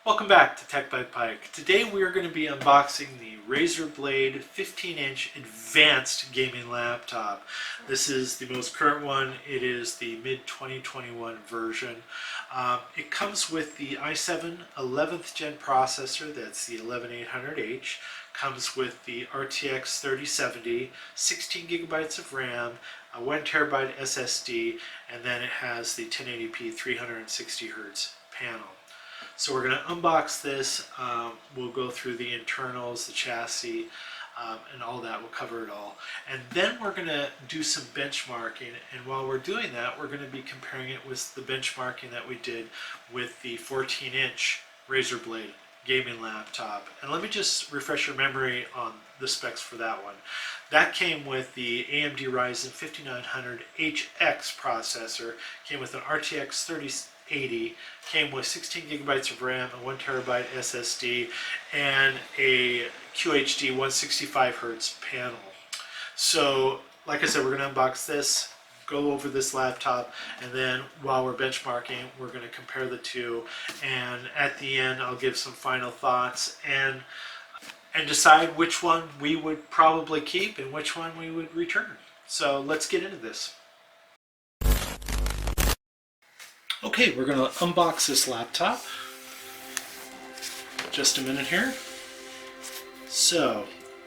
Welcome back to Tech by Pike. Today we are going to be unboxing the Razer Blade 15-inch advanced gaming laptop. This is the most current one. It is the mid-2021 version. It comes with the i7 11th gen processor, that's the 11800H. Comes with the RTX 3070, 16 gigabytes of RAM, a 1 terabyte SSD, and then it has the 1080p 360 Hz panel. So we're going to unbox this. We'll go through the internals, the chassis, and all that. We'll cover it all. And then we're going to do some benchmarking. And while we're doing that, we're going to be comparing it with the benchmarking that we did with the 14-inch Razer Blade gaming laptop. And let me just refresh your memory on the specs for that one. That came with the AMD Ryzen 5900HX processor, came with an RTX 3080, came with 16 gigabytes of RAM, a 1 terabyte SSD, and a QHD 165 Hz panel. So, like I said, we're going to unbox this, go over this laptop, and then while we're benchmarking, we're going to compare the two, and at the end I'll give some final thoughts and decide which one we would probably keep and which one we would return. So let's get into this. Okay, we're going to unbox this laptop. Just a minute here. So,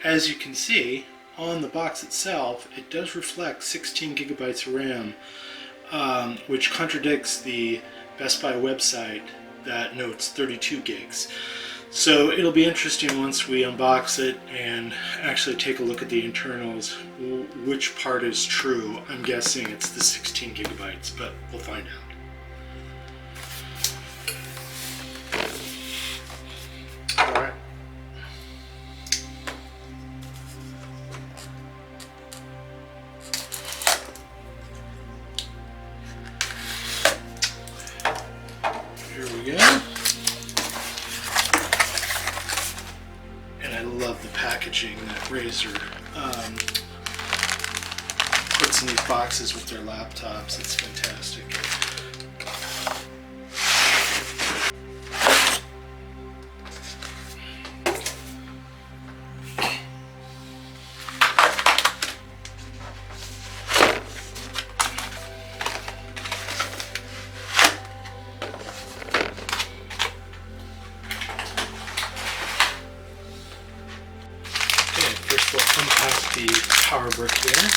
as you can see, on the box itself, it does reflect 16 gigabytes of RAM, which contradicts the Best Buy website that notes 32 gigs. So it'll be interesting once we unbox it and actually take a look at the internals, which part is true. I'm guessing it's the 16 gigabytes, but we'll find out. Alright. Here we go. And I love the packaging that Razer puts in these boxes with their laptops. It's fantastic. First we'll unpack the power brick here.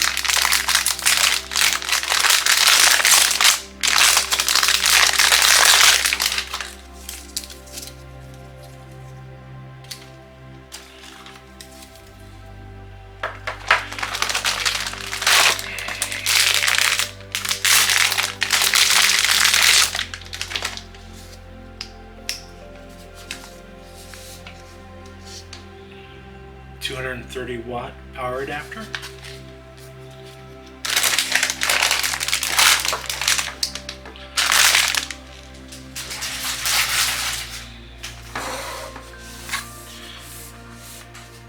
$230-watt power adapter.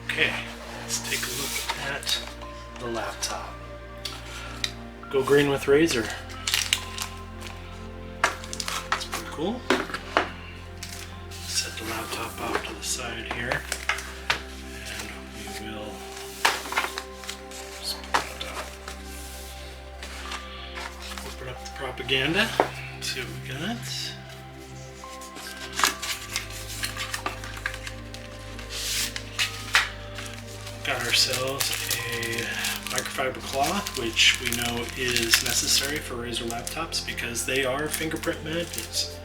Okay, let's take a look at the laptop. Go green with Razer. That's pretty cool. Set the laptop off to the side here. Open up the propaganda, see what we got. Got ourselves a microfiber cloth, which we know is necessary for Razer laptops because they are fingerprint magnets.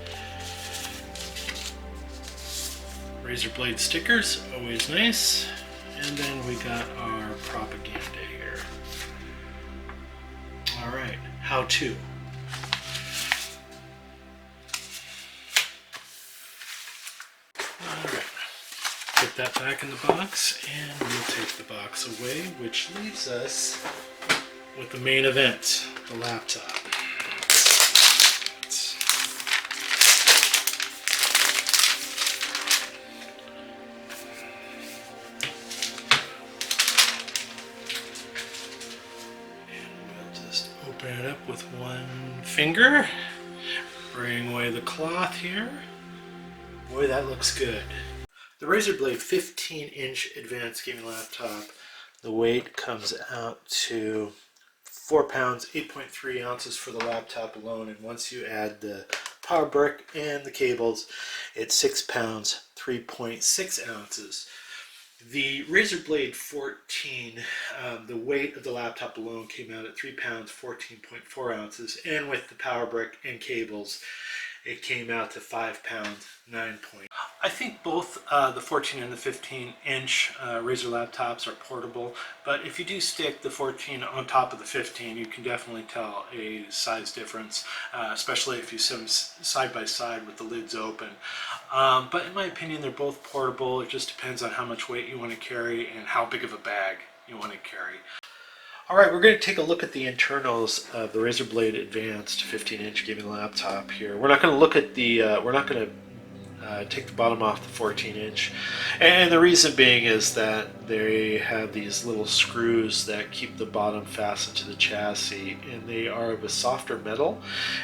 Razer Blade stickers, always nice. And then we got our propaganda here. Alright, how to. Alright, put that back in the box and we'll take the box away, which leaves us with the main event, the laptop. Open it up with one finger, bring away the cloth here, Boy, that looks good. The Razer Blade 15-inch advanced gaming laptop, the weight comes out to 4 pounds, 8.3 ounces for the laptop alone, and once you add the power brick and the cables, it's 6 pounds, 3.6 ounces. The Razer Blade 14, the weight of the laptop alone came out at 3 pounds, 14.4 ounces, and with the power brick and cables, it came out to 5 pounds, 9 points. I think both the 14 and the 15-inch Razer laptops are portable, but if you do stick the 14 on top of the 15, you can definitely tell a size difference, especially if you sit them side by side with the lids open. But in my opinion, they're both portable. It just depends on how much weight you want to carry and how big of a bag you want to carry. All right, we're going to take a look at the internals of the Razer Blade Advanced 15-inch gaming laptop here. We're not going to look at the, we're not going to take the bottom off the 14-inch, and the reason being is that they have these little screws that keep the bottom fastened to the chassis, and they are of a softer metal,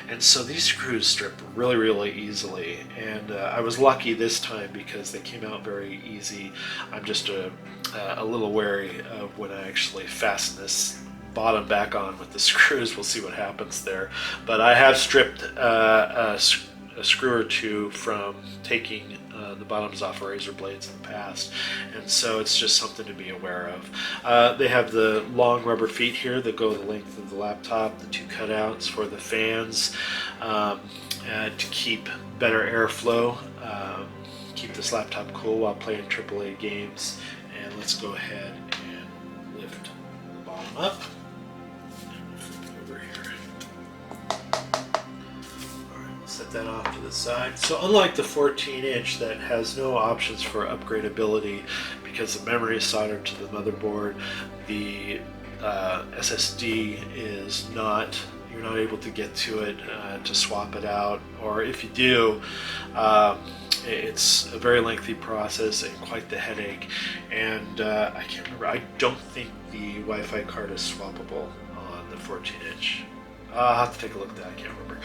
and so these screws strip really easily. And I was lucky this time because they came out very easy. I'm just a little wary of when I actually fasten this bottom back on with the screws. We'll see what happens there, but I have stripped a screw or two from taking the bottoms off of Razer Blades in the past, and so it's just something to be aware of. They have the long rubber feet here that go the length of the laptop, the two cutouts for the fans to keep better airflow, keep this laptop cool while playing AAA games. And let's go ahead and lift the bottom up. Set that off to the side. So unlike the 14-inch that has no options for upgradability because the memory is soldered to the motherboard, the SSD is not, you're not able to get to it to swap it out, or if you do, it's a very lengthy process and quite the headache. And I can't remember, I don't think the Wi-Fi card is swappable on the 14-inch. I'll have to take a look at that, I can't remember.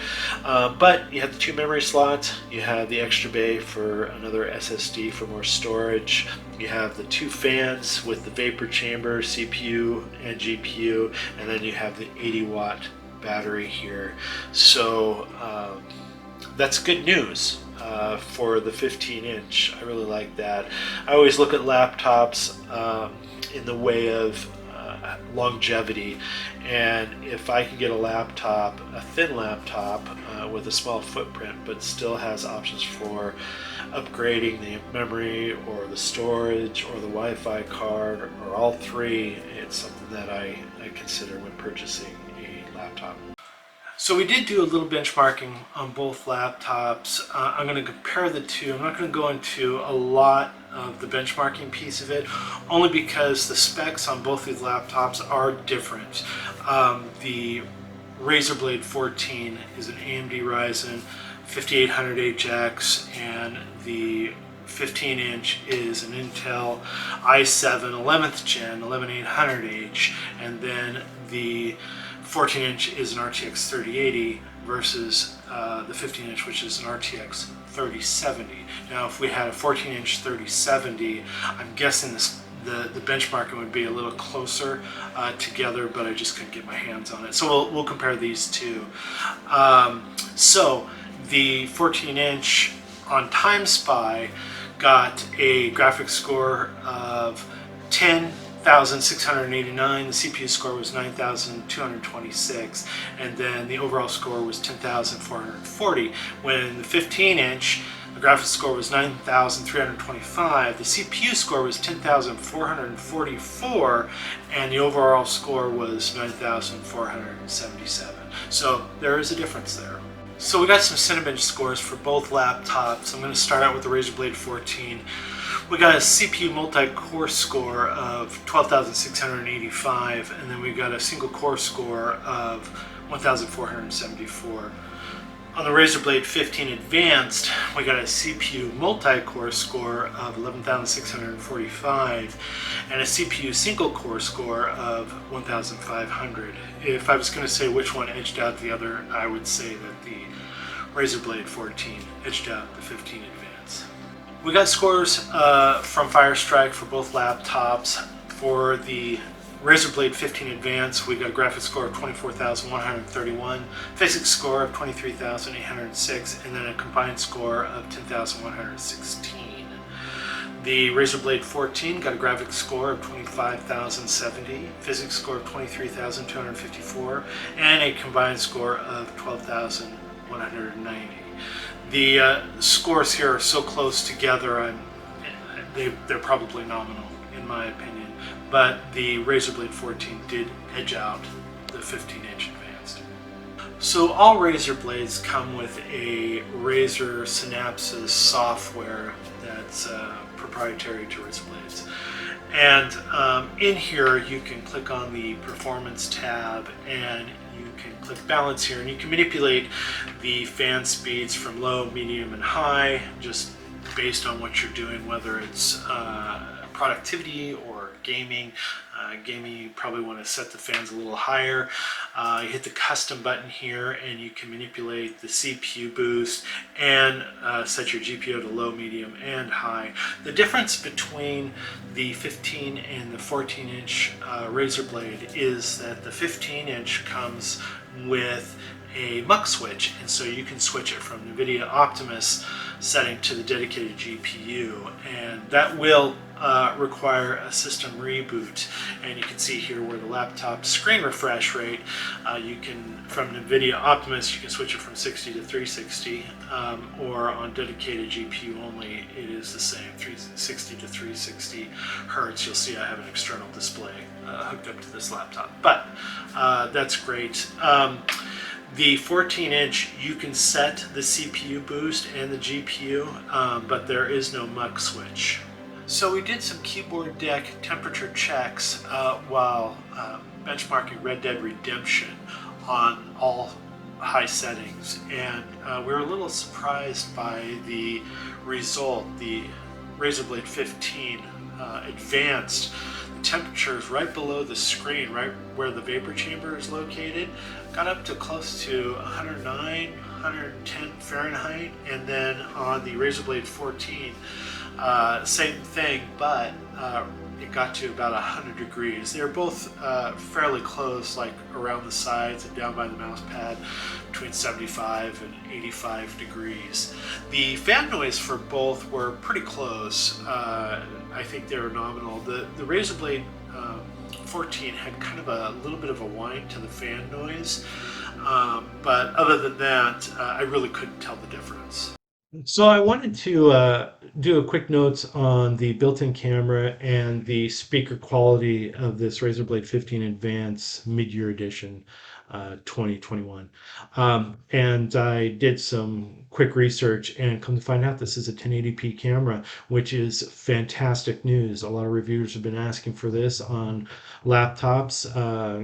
But you have the two memory slots, you have the extra bay for another SSD for more storage, you have the two fans with the vapor chamber, CPU and GPU, and then you have the 80-watt battery here. So that's good news for the 15-inch. I really like that. I always look at laptops in the way of longevity, and if I can get a laptop, a thin laptop with a small footprint but still has options for upgrading the memory or the storage or the Wi-Fi card or all three, it's something that I consider when purchasing a laptop. So we did do a little benchmarking on both laptops. I'm going to compare the two. I'm not going to go into a lot of the benchmarking piece of it, only because the specs on both these laptops are different. The Razer Blade 14 is an AMD Ryzen 5800HX, and the 15-inch is an Intel i7 11th Gen 11800H, and then the 14-inch is an RTX 3080 versus the 15-inch, which is an RTX 3070. Now, if we had a 14-inch 3070, I'm guessing the benchmarking would be a little closer together, but I just couldn't get my hands on it. So we'll compare these two. So the 14-inch on TimeSpy got a graphics score of 10,689, the CPU score was 9,226, and then the overall score was 10,440. When the 15-inch, the graphics score was 9,325, the CPU score was 10,444, and the overall score was 9,477. So there is a difference there. So we got some Cinebench scores for both laptops. I'm going to start out with the Razer Blade 14. We got a CPU multi-core score of 12,685, and then we got a single core score of 1,474. On the Razer Blade 15 Advanced, we got a CPU multi-core score of 11,645 and a CPU single core score of 1,500. If I was going to say which one edged out the other, I would say that the Razer Blade 14 edged out the 15 Advanced. We got scores from Firestrike for both laptops. For the Razer Blade 15 Advance, we got a graphics score of 24,131, physics score of 23,806, and then a combined score of 10,116. The Razer Blade 14 got a graphics score of 25,070, physics score of 23,254, and a combined score of 12,190. The scores here are so close together, they're probably nominal in my opinion, but the Razer Blade 14 did edge out the 15-inch Advanced. So all Razer Blades come with a Razer Synapsys software that's proprietary to Razer Blades. And in here you can click on the Performance tab and you can click Balance here, and you can manipulate the fan speeds from low, medium, and high just based on what you're doing, whether it's productivity or gaming. Gaming, you probably want to set the fans a little higher. You hit the custom button here and you can manipulate the CPU boost and set your GPU to low, medium, and high. The difference between the 15 and the 14-inch Razer Blade is that the 15-inch comes with a muck switch, and so you can switch it from NVIDIA Optimus setting to the dedicated GPU, and that will require a system reboot. And you can see here where the laptop screen refresh rate, you can, from NVIDIA Optimus, you can switch it from 60 to 360, or on dedicated GPU only, it is the same, 360 to 360 hertz. You'll see I have an external display hooked up to this laptop, but that's great. The 14-inch, you can set the CPU boost and the GPU, but there is no muck switch. So we did some keyboard deck temperature checks while benchmarking Red Dead Redemption on all high settings, and we were a little surprised by the result. The Razer Blade 15 Advanced, the temperature is right below the screen, right where the vapor chamber is located, got up to close to 109, 110 Fahrenheit, and then on the Razer Blade 14, same thing, but it got to about 100 degrees. They're both fairly close, like around the sides and down by the mouse pad, between 75 and 85 degrees. The fan noise for both were pretty close. I think they were nominal. The Razer Blade 14 had kind of a little bit of a whine to the fan noise, but other than that, I really couldn't tell the difference. So I wanted to do a quick notes on the built-in camera and the speaker quality of this Razer Blade 15 Advance mid-year edition 2021. And I did some quick research and come to find out this is a 1080p camera, which is fantastic news. A lot of reviewers have been asking for this on laptops,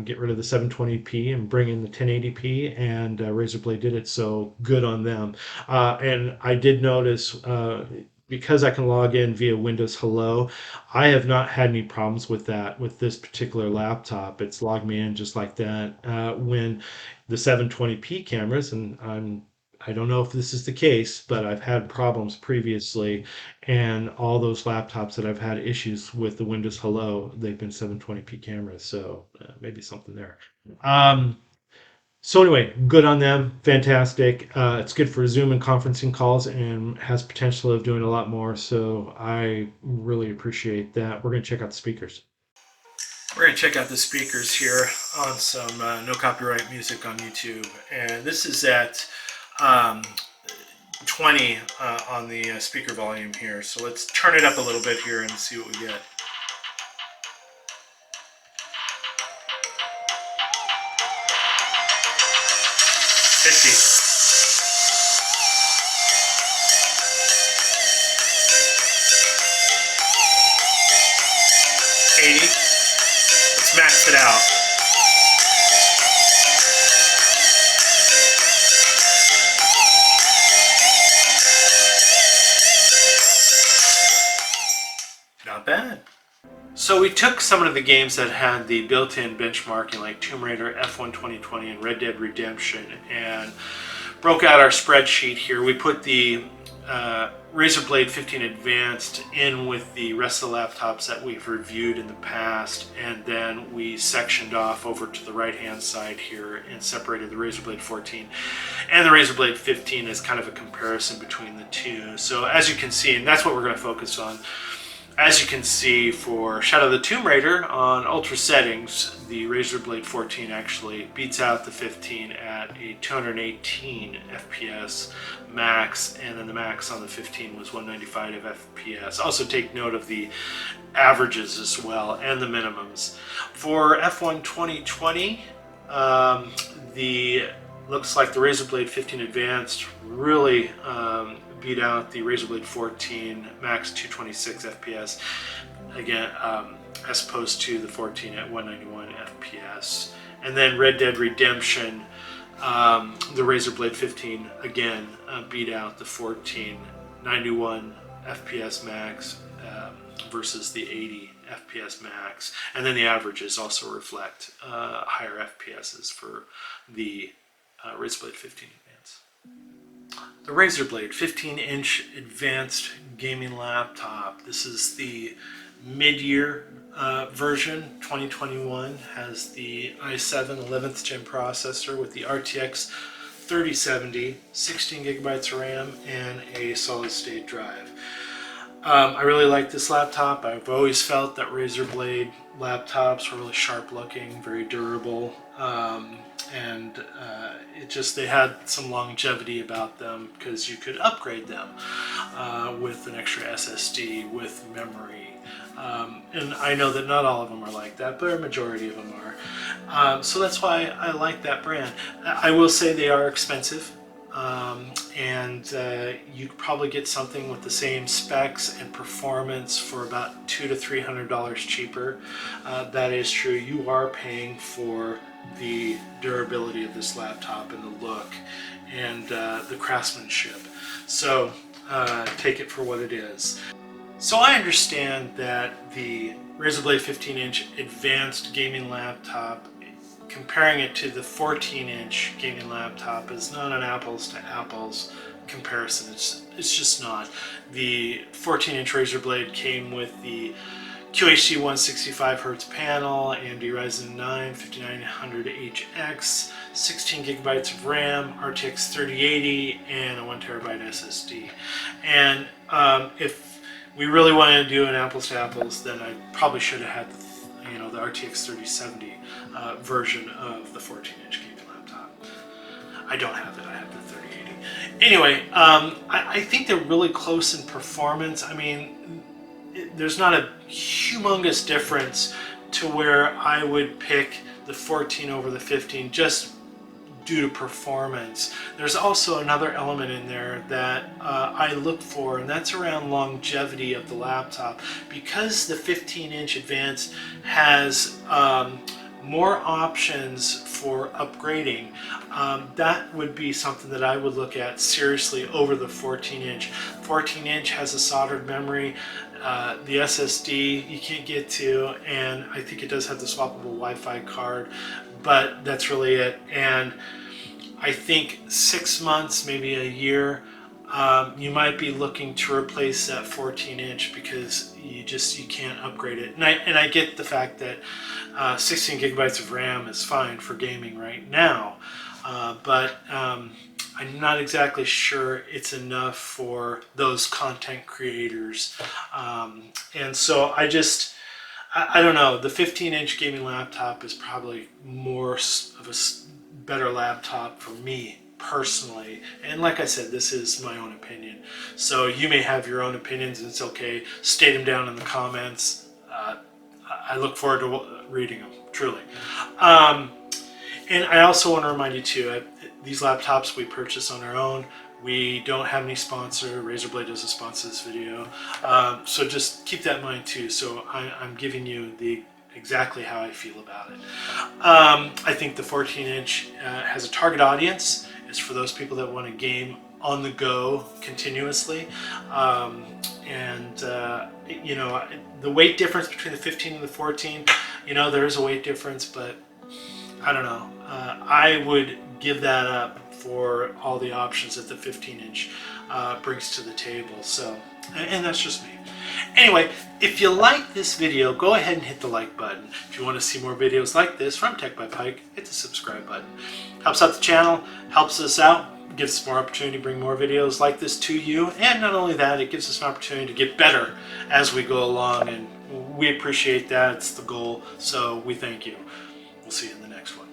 get rid of the 720p and bring in the 1080p, and Razer Blade did it, so good on them. And I did notice, because I can log in via Windows Hello, I have not had any problems with that with this particular laptop. It's logged me in just like that. When the 720p cameras, and I don't know if this is the case, but I've had problems previously, and all those laptops that I've had issues with the Windows Hello, they've been 720p cameras, so maybe something there. So anyway, good on them, fantastic. It's good for Zoom and conferencing calls and has potential of doing a lot more, so I really appreciate that. We're going to check out the speakers. We're going to check out the speakers here on some no copyright music on YouTube, and this is at 20 on the speaker volume here, so let's turn it up a little bit here and see what we get. Let's max it out. Not bad. So we took some of the games that had the built-in benchmarking, like Tomb Raider, F1 2020, and Red Dead Redemption, and broke out our spreadsheet here. We put the Razer Blade 15 Advanced in with the rest of the laptops that we've reviewed in the past, and then we sectioned off over to the right hand side here and separated the Razer Blade 14 and the Razer Blade 15 as kind of a comparison between the two. So as you can see, and that's what we're going to focus on, as you can see for Shadow of the Tomb Raider on ultra settings, the Razer Blade 14 actually beats out the 15 at a 218 FPS max, and then the max on the 15 was 195 FPS. Also take note of the averages as well and the minimums. For F1 2020, looks like the Razer Blade 15 Advanced really beat out the Razer Blade 14 max 226 FPS again, as opposed to the 14 at 191 FPS. And then Red Dead Redemption, the Razer Blade 15 again beat out the 14 91 FPS max versus the 80 FPS max, and then the averages also reflect higher FPSs for the Razer Blade 15 Advanced. The Razer Blade 15-inch Advanced gaming laptop. This is the mid-year version. 2021 has the i7 11th gen processor with the RTX 3070, 16 gigabytes of RAM, and a solid-state drive. I really like this laptop. I've always felt that Razer Blade laptops were really sharp looking, very durable, and they had some longevity about them because you could upgrade them with an extra SSD, with memory. And I know that not all of them are like that, but a majority of them are. So that's why I like that brand. I will say they are expensive. And you could probably get something with the same specs and performance for about $200 to $300 cheaper. That is true. You are paying for the durability of this laptop and the look and the craftsmanship. So take it for what it is. So I understand that the Razer Blade 15-inch Advanced gaming laptop, comparing it to the 14-inch gaming laptop, is not an apples to apples comparison. It's just not. The 14-inch Razer Blade came with the QHD 165Hz panel, AMD Ryzen 9 5900HX, 16 gigabytes of RAM, RTX 3080, and a 1TB SSD. And if we really wanted to do an apples to apples, then I probably should have had the RTX 3070 version of the 14-inch gaming laptop. I don't have it. I have the 3080. Anyway, I think they're really close in performance. I mean, there's not a humongous difference to where I would pick the 14 over the 15 just due to performance. There's also another element in there that I look for, and that's around longevity of the laptop. Because the 15-inch Advanced has more options for upgrading, that would be something that I would look at seriously over the 14-inch. 14-inch has a soldered memory. The SSD you can't get to, and I think it does have the swappable Wi-Fi card, but that's really it. And I think 6 months, maybe a year, you might be looking to replace that 14-inch because you can't upgrade it. And I get the fact that 16 gigabytes of RAM is fine for gaming right now, but I'm not exactly sure it's enough for those content creators. And so I don't know. The 15-inch gaming laptop is probably more of a better laptop for me personally. And like I said, this is my own opinion. So you may have your own opinions, and it's okay. State them down in the comments. I look forward to reading them, truly. And I also want to remind you too, these laptops we purchase on our own. We don't have any sponsor. Razer Blade doesn't sponsor this video. So just keep that in mind too. So I'm giving you exactly how I feel about it. I think the 14-inch has a target audience. It's for those people that want to game on the go continuously. The weight difference between the 15 and the 14, there is a weight difference, but I don't know. I would give that up for all the options that the 15-inch brings to the table. So, and that's just me. Anyway, if you like this video, go ahead and hit the like button. If you want to see more videos like this from Tech by Pike, hit the subscribe button. Helps out the channel, helps us out, gives us more opportunity to bring more videos like this to you. And not only that, it gives us an opportunity to get better as we go along. And we appreciate that. It's the goal. So we thank you. We'll see you in the next one.